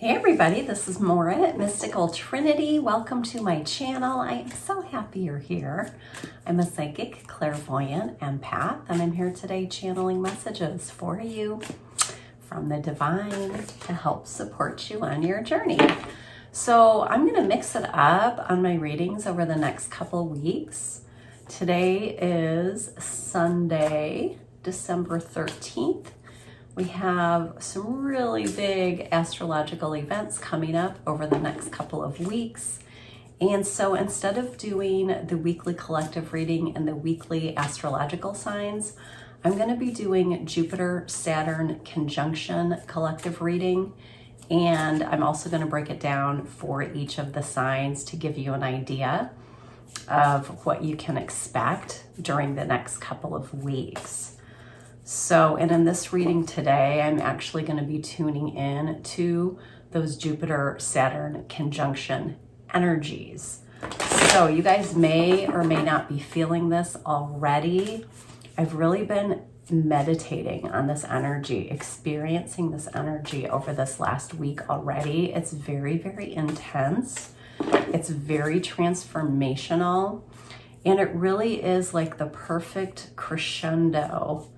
Hey everybody, this is Maura at Mystical Trinity. Welcome to my channel. I am so happy you're here. I'm a psychic, clairvoyant, empath, and I'm here today channeling messages for you from the divine to help support you on your journey. So I'm going to mix it up on my readings over the next couple weeks. Today is Sunday, December 13th. We have some really big astrological events coming up over the next couple of weeks. And so instead of doing the weekly collective reading and the weekly astrological signs, I'm going to be doing Jupiter-Saturn conjunction collective reading. And I'm also going to break it down for each of the signs to give you an idea of what you can expect during the next couple of weeks. So, and in this reading today, I'm actually going to be tuning in to those Jupiter-Saturn conjunction energies. So you guys may or may not be feeling this already. I've really been meditating on this energy, experiencing this energy over this last week already. It's very, very intense. It's very transformational. And it really is like the perfect crescendo,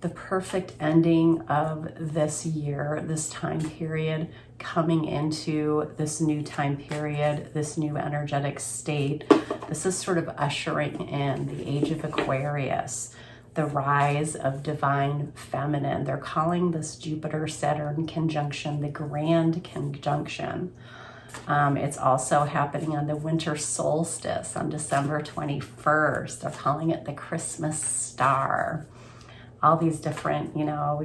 the perfect ending of this year, this time period, coming into this new time period, this new energetic state. This is sort of ushering in the age of Aquarius, the rise of divine feminine. They're calling this Jupiter-Saturn conjunction the Grand Conjunction. It's also happening on the Winter Solstice on December 21st. They're calling it the Christmas star. All these different,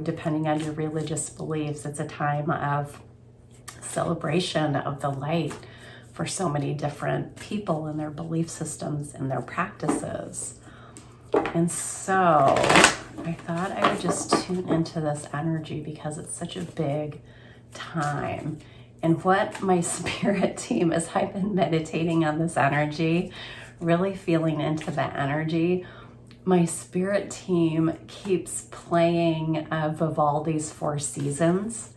depending on your religious beliefs, it's a time of celebration of the light for so many different people and their belief systems and their practices. And so I thought I would just tune into this energy because it's such a big time. And what my spirit team, as I've been meditating on this energy, really feeling into the energy, my spirit team keeps playing Vivaldi's Four Seasons,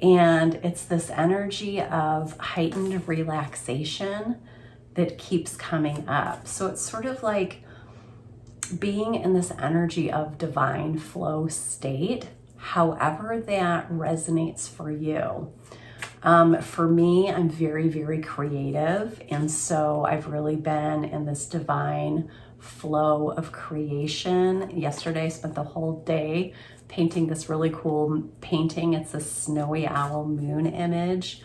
and it's this energy of heightened relaxation that keeps coming up. So it's sort of like being in this energy of divine flow state, however that resonates for you. For me, I'm very, very creative, and so I've really been in this divine flow of creation. Yesterday, I spent the whole day painting this really cool painting. It's a snowy owl moon image.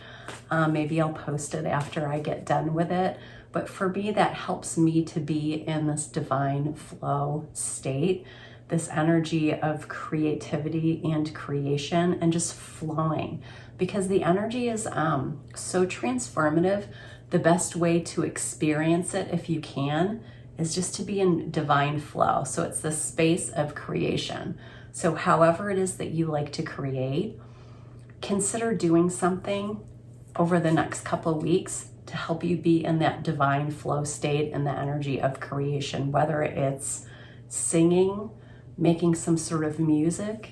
Maybe I'll post it after I get done with it. But for me, that helps me to be in this divine flow state, this energy of creativity and creation and just flowing, because the energy is so transformative. The best way to experience it, if you can, is just to be in divine flow. So it's the space of creation. So however it is that you like to create, consider doing something over the next couple of weeks to help you be in that divine flow state and the energy of creation, whether it's singing, making some sort of music,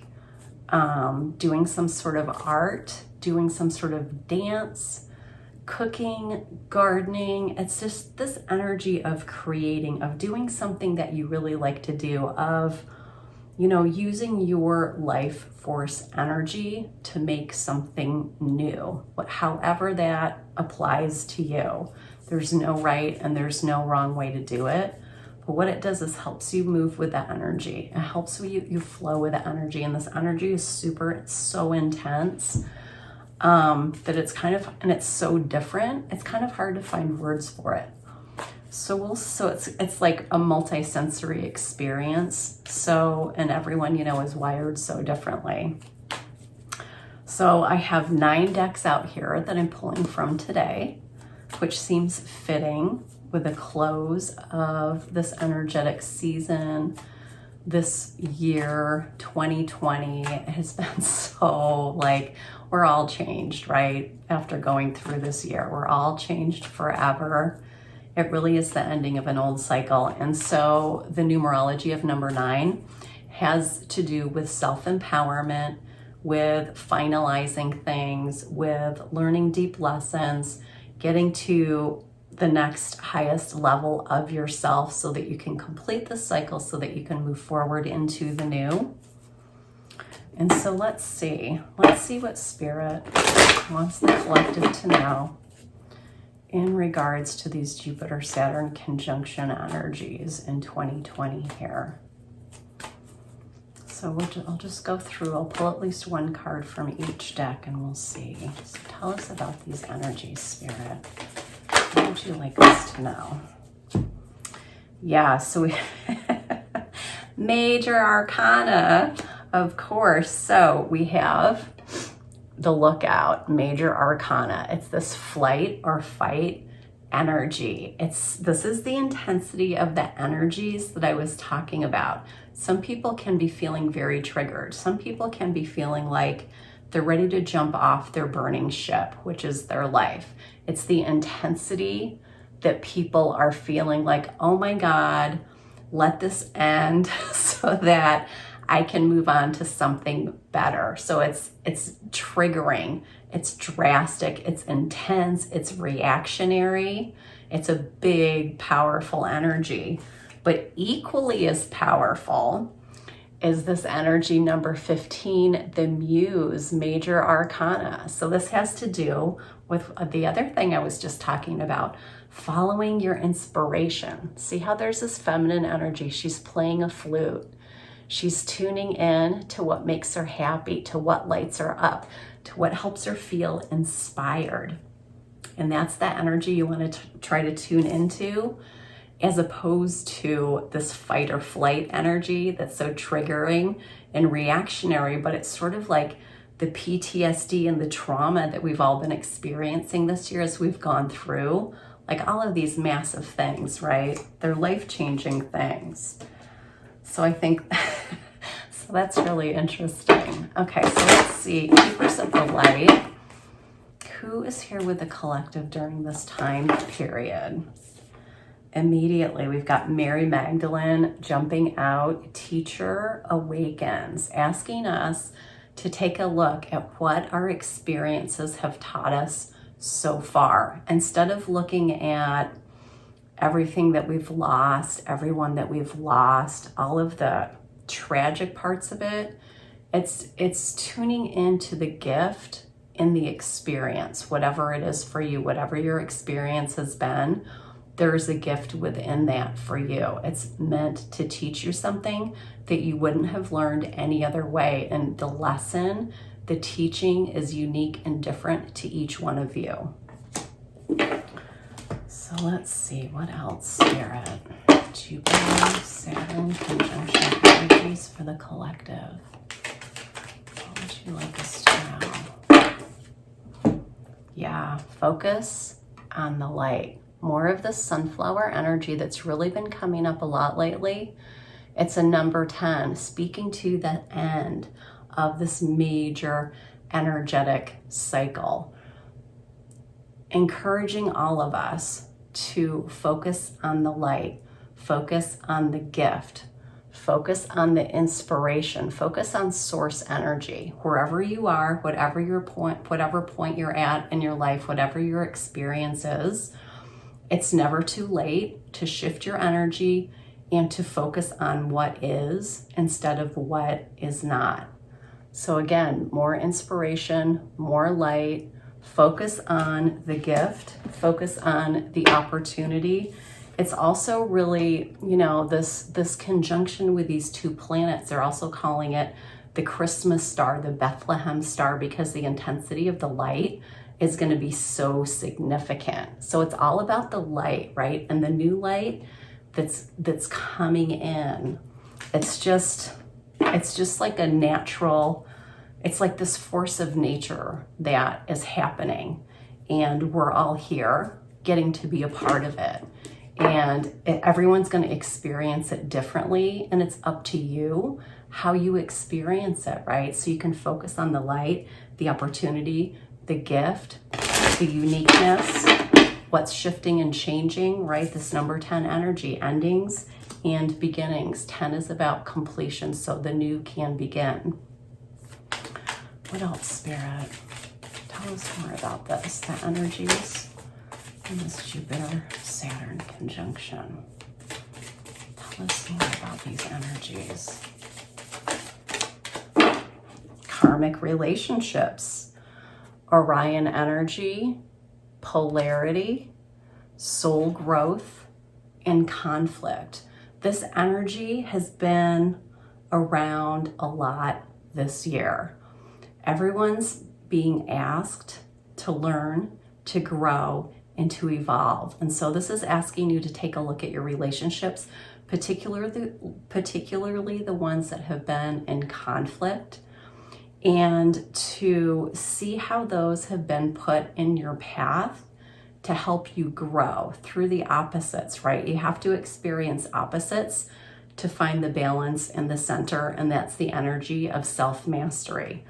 doing some sort of art, doing some sort of dance, cooking, gardening. It's just this energy of creating, of doing something that you really like to do, of, using your life force energy to make something new, however that applies to you. There's no right and there's no wrong way to do it. But what it does is helps you move with that energy. It helps you flow with the energy. And this energy is it's so intense. That it's and it's so different, it's kind of hard to find words for it. So it's like a multi-sensory experience. So, and everyone, is wired so differently. So I have 9 decks out here that I'm pulling from today, which seems fitting with the close of this energetic season. This year, 2020, has been so we're all changed, right? After going through this year, we're all changed forever. It really is the ending of an old cycle. And so the numerology of number 9 has to do with self-empowerment, with finalizing things, with learning deep lessons, getting to the next highest level of yourself so that you can complete the cycle, so that you can move forward into the new. And so let's see what Spirit wants the collective to know in regards to these Jupiter-Saturn conjunction energies in 2020 here. So I'll just go through, I'll pull at least one card from each deck and we'll see. So tell us about these energies, Spirit. What would you like us to know? Yeah, so we major arcana, of course. So we have the Lookout, major arcana. It's this flight or fight energy. This is the intensity of the energies that I was talking about. Some people can be feeling very triggered. Some people can be feeling like they're ready to jump off their burning ship, which is their life. It's the intensity that people are feeling like, oh my God, let this end so that I can move on to something better. So it's triggering, it's drastic, it's intense, it's reactionary. It's a big, powerful energy. But equally as powerful is this energy number 15, the Muse, major arcana. So this has to do with the other thing I was just talking about, following your inspiration. See how there's this feminine energy. She's playing a flute. She's tuning in to what makes her happy, to what lights her up, to what helps her feel inspired. And that's the energy you want to try to tune into, as opposed to this fight or flight energy that's so triggering and reactionary, but it's sort of like the PTSD and the trauma that we've all been experiencing this year as we've gone through, like all of these massive things, right? They're life-changing things. So I think, so that's really interesting. Okay, so let's see, Keepers of the Light. Who is here with the collective during this time period? Immediately, we've got Mary Magdalene jumping out. Teacher awakens, asking us to take a look at what our experiences have taught us so far. Instead of looking at everything that we've lost, everyone that we've lost, all of the tragic parts of it, it's tuning into the gift in the experience, whatever it is for you, whatever your experience has been. There's a gift within that for you. It's meant to teach you something that you wouldn't have learned any other way. And the lesson, the teaching is unique and different to each one of you. So let's see, what else, Spirit? Jupiter, Saturn, conjunction energies for the collective. What would you like us to know? Yeah, focus on the light. More of the sunflower energy that's really been coming up a lot lately. It's a number 10, speaking to the end of this major energetic cycle. Encouraging all of us to focus on the light, focus on the gift, focus on the inspiration, focus on source energy. Wherever you are, whatever point you're at in your life, whatever your experience is, it's never too late to shift your energy and to focus on what is instead of what is not. So again, more inspiration, more light, focus on the gift, focus on the opportunity. It's also really, this conjunction with these two planets, they're also calling it the Christmas star, the Bethlehem star, because the intensity of the light is going to be so significant. So it's all about the light, right? And the new light that's coming in. It's just like a natural, it's like this force of nature that is happening. And we're all here getting to be a part of it. And everyone's going to experience it differently. And it's up to you how you experience it, right? So you can focus on the light, the opportunity, the gift, the uniqueness, what's shifting and changing, right? This number 10 energy, endings and beginnings. 10 is about completion, so the new can begin. What else, Spirit? Tell us more about this, the energies in this Jupiter-Saturn conjunction. Tell us more about these energies. Karmic relationships, Orion energy, polarity, soul growth, and conflict. This energy has been around a lot this year. Everyone's being asked to learn, to grow, and to evolve. And so this is asking you to take a look at your relationships, particularly the ones that have been in conflict, and to see how those have been put in your path to help you grow through the opposites, right? You have to experience opposites to find the balance in the center, and that's the energy of self-mastery.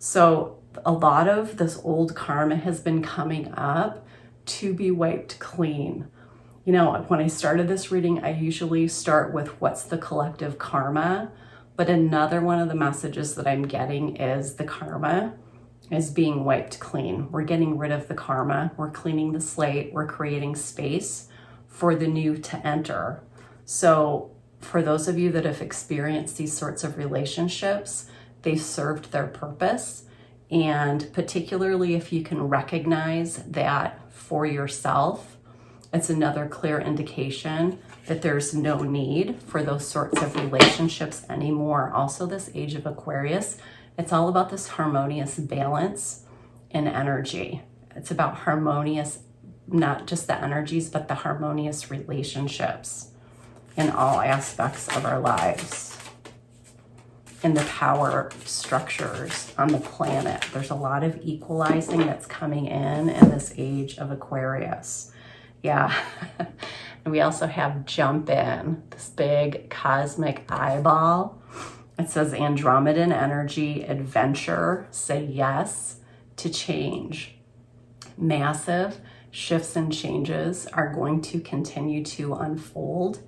So a lot of this old karma has been coming up to be wiped clean. You know, when I started this reading, I usually start with what's the collective karma, but another one of the messages that I'm getting is the karma is being wiped clean. We're getting rid of the karma. We're cleaning the slate. We're creating space for the new to enter. So for those of you that have experienced these sorts of relationships, they've served their purpose. And particularly if you can recognize that for yourself, it's another clear indication that there's no need for those sorts of relationships anymore. Also, this age of Aquarius, it's all about this harmonious balance in energy. It's about harmonious, not just the energies, but the harmonious relationships in all aspects of our lives. In the power structures on the planet, there's a lot of equalizing that's coming in this age of Aquarius. Yeah. And we also have jump in, this big cosmic eyeball. It says Andromedan energy, adventure, say yes to change. Massive shifts and changes are going to continue to unfold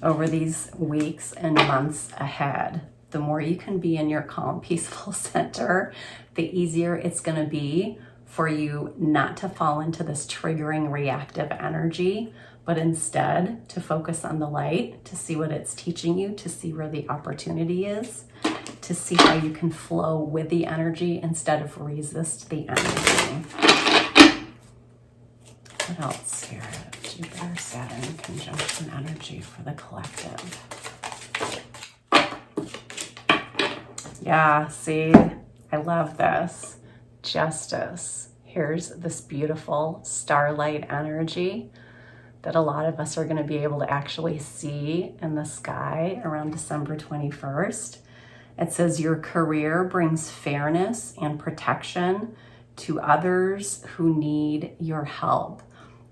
over these weeks and months ahead. The more you can be in your calm, peaceful center, the easier it's going to be for you not to fall into this triggering reactive energy, but instead to focus on the light, to see what it's teaching you, to see where the opportunity is, to see how you can flow with the energy instead of resist the energy. What else here? Jupiter, Saturn conjunction energy for the collective. Yeah, see, I love this. Justice. Here's this beautiful starlight energy that a lot of us are going to be able to actually see in the sky around December 21st. It says your career brings fairness and protection to others who need your help.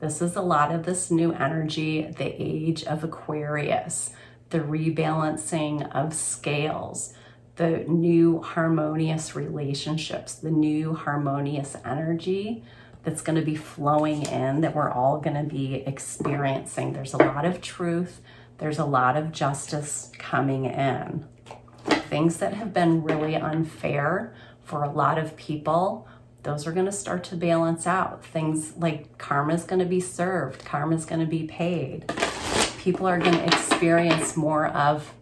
This is a lot of this new energy, the age of Aquarius, the rebalancing of scales, the new harmonious relationships, the new harmonious energy that's going to be flowing in, that we're all going to be experiencing. There's a lot of truth. There's a lot of justice coming in. Things that have been really unfair for a lot of people, those are going to start to balance out. Things like karma is going to be served. Karma is going to be paid. People are going to experience more of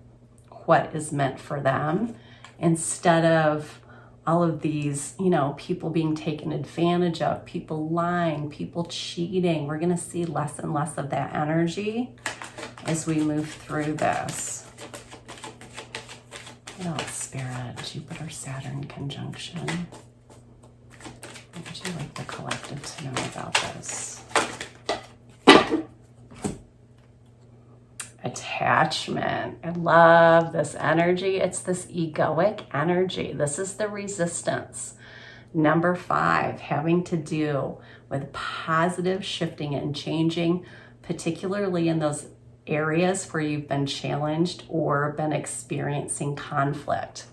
what is meant for them instead of all of these, you know, people being taken advantage of, people lying, people cheating. We're going to see less and less of that energy as we move through this. What else, Spirit? Jupiter, Saturn conjunction. What would you like the collective to know about this? Attachment. I love this energy. It's this egoic energy. This is the resistance. Number 5, having to do with positive shifting and changing, particularly in those areas where you've been challenged or been experiencing conflict.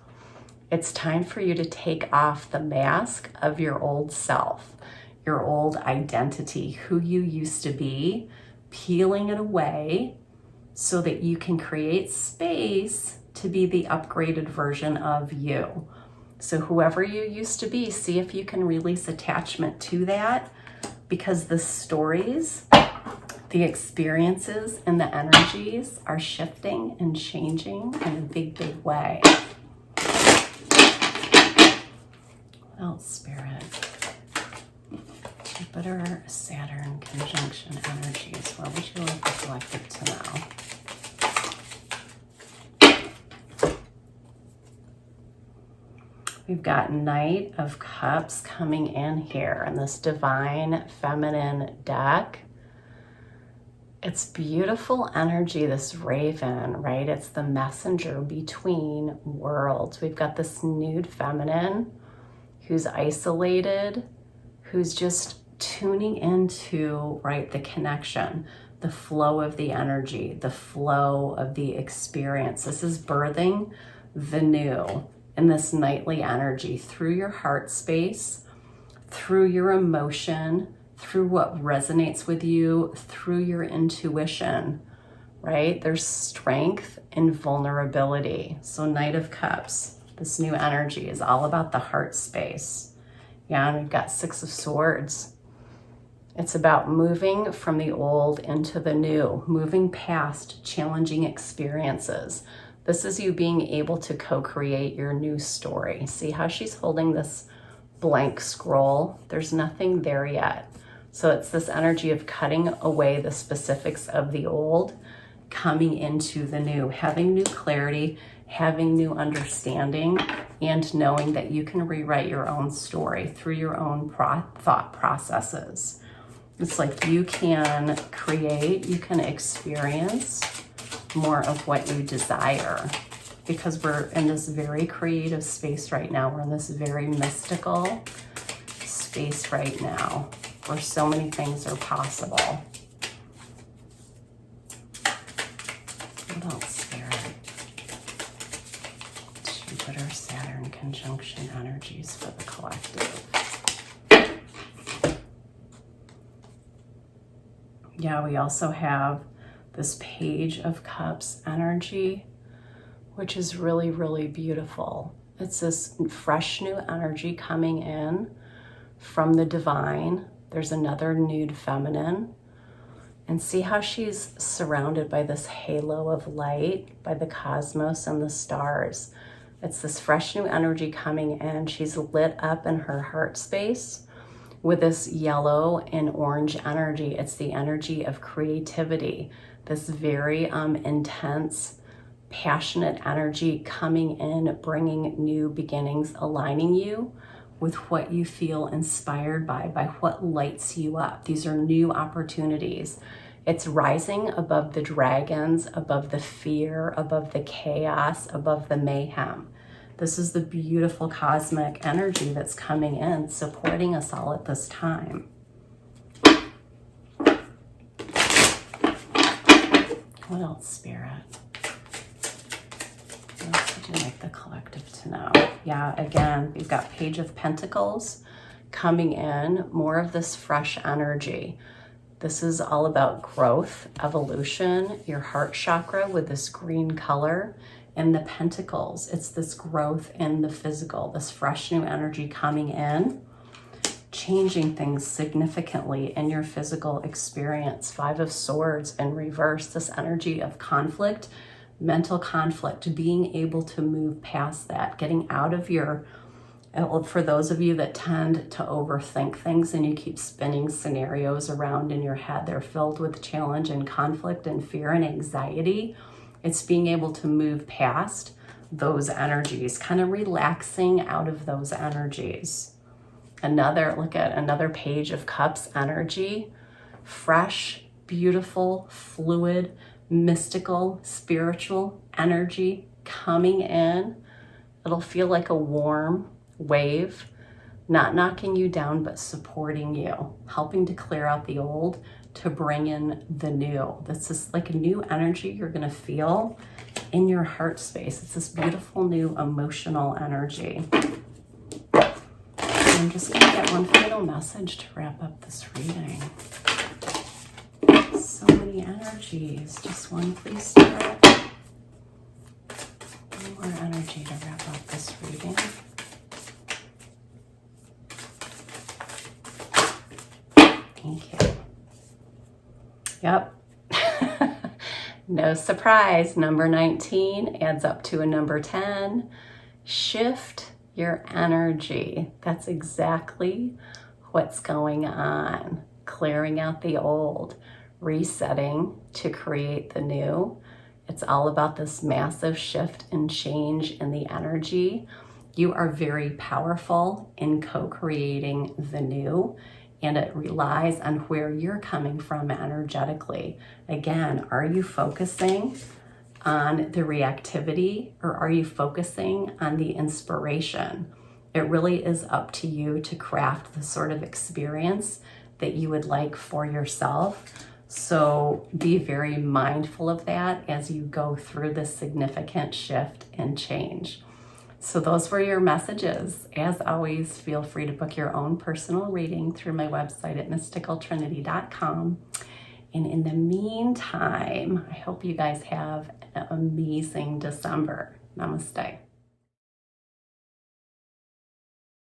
It's time for you to take off the mask of your old self, your old identity, who you used to be, peeling it away so that you can create space to be the upgraded version of you. So whoever you used to be, see if you can release attachment to that, because the stories, the experiences, and the energies are shifting and changing in a big, big way. What else, Spirit? Jupiter, Saturn conjunction energies. What would you like the collective to know? We've got Knight of Cups coming in here in this divine feminine deck. It's beautiful energy, this raven, right? It's the messenger between worlds. We've got this nude feminine who's isolated, who's just tuning into, right, the connection, the flow of the energy, the flow of the experience. This is birthing the new in this nightly energy through your heart space, through your emotion, through what resonates with you, through your intuition, right? There's strength and vulnerability. So Knight of Cups, this new energy is all about the heart space. Yeah, and we've got Six of Swords. It's about moving from the old into the new, moving past challenging experiences. This is you being able to co-create your new story. See how she's holding this blank scroll? There's nothing there yet. So it's this energy of cutting away the specifics of the old, coming into the new, having new clarity, having new understanding, and knowing that you can rewrite your own story through your own thought processes. It's like you can create, you can experience more of what you desire, because we're in this very creative space right now. We're in this very mystical space right now where so many things are possible. What else, Spirit? Jupiter, Saturn conjunction energies for the collective. Yeah, we also have this Page of Cups energy, which is really, really beautiful. It's this fresh new energy coming in from the divine. There's another nude feminine. And see how she's surrounded by this halo of light, by the cosmos and the stars. It's this fresh new energy coming in. She's lit up in her heart space with this yellow and orange energy. It's the energy of creativity, this very intense, passionate energy coming in, bringing new beginnings, aligning you with what you feel inspired by what lights you up. These are new opportunities. It's rising above the dragons, above the fear, above the chaos, above the mayhem. This is the beautiful cosmic energy that's coming in, supporting us all at this time. What else, Spirit? What else would you like the collective to know? Yeah, again, we've got Page of Pentacles coming in, more of this fresh energy. This is all about growth, evolution, your heart chakra with this green color, and the pentacles. It's this growth in the physical, this fresh new energy coming in, changing things significantly in your physical experience. Five of Swords in reverse, this energy of conflict, mental conflict, being able to move past that, getting out of your, for those of you that tend to overthink things and you keep spinning scenarios around in your head, they're filled with challenge and conflict and fear and anxiety. It's being able to move past those energies, kind of relaxing out of those energies. Look at another Page of Cups energy, fresh, beautiful, fluid, mystical, spiritual energy coming in. It'll feel like a warm wave, not knocking you down, but supporting you, helping to clear out the old, to bring in the new. This is like a new energy you're gonna feel in your heart space. It's this beautiful new emotional energy. I'm just gonna get one final message to wrap up this reading. So many energies. Just one, please, Spirit. One more energy to wrap up this reading. Yep. No surprise. Number 19 adds up to a number 10. Shift your energy. That's exactly what's going on. Clearing out the old, resetting to create the new. It's all about this massive shift and change in the energy. You are very powerful in co-creating the new, and it relies on where you're coming from energetically. Again, are you focusing on the reactivity, or are you focusing on the inspiration? It really is up to you to craft the sort of experience that you would like for yourself. So be very mindful of that as you go through this significant shift and change. So those were your messages. As always, feel free to book your own personal reading through my website at mysticaltrinity.com. And in the meantime, I hope you guys have an amazing December. Namaste.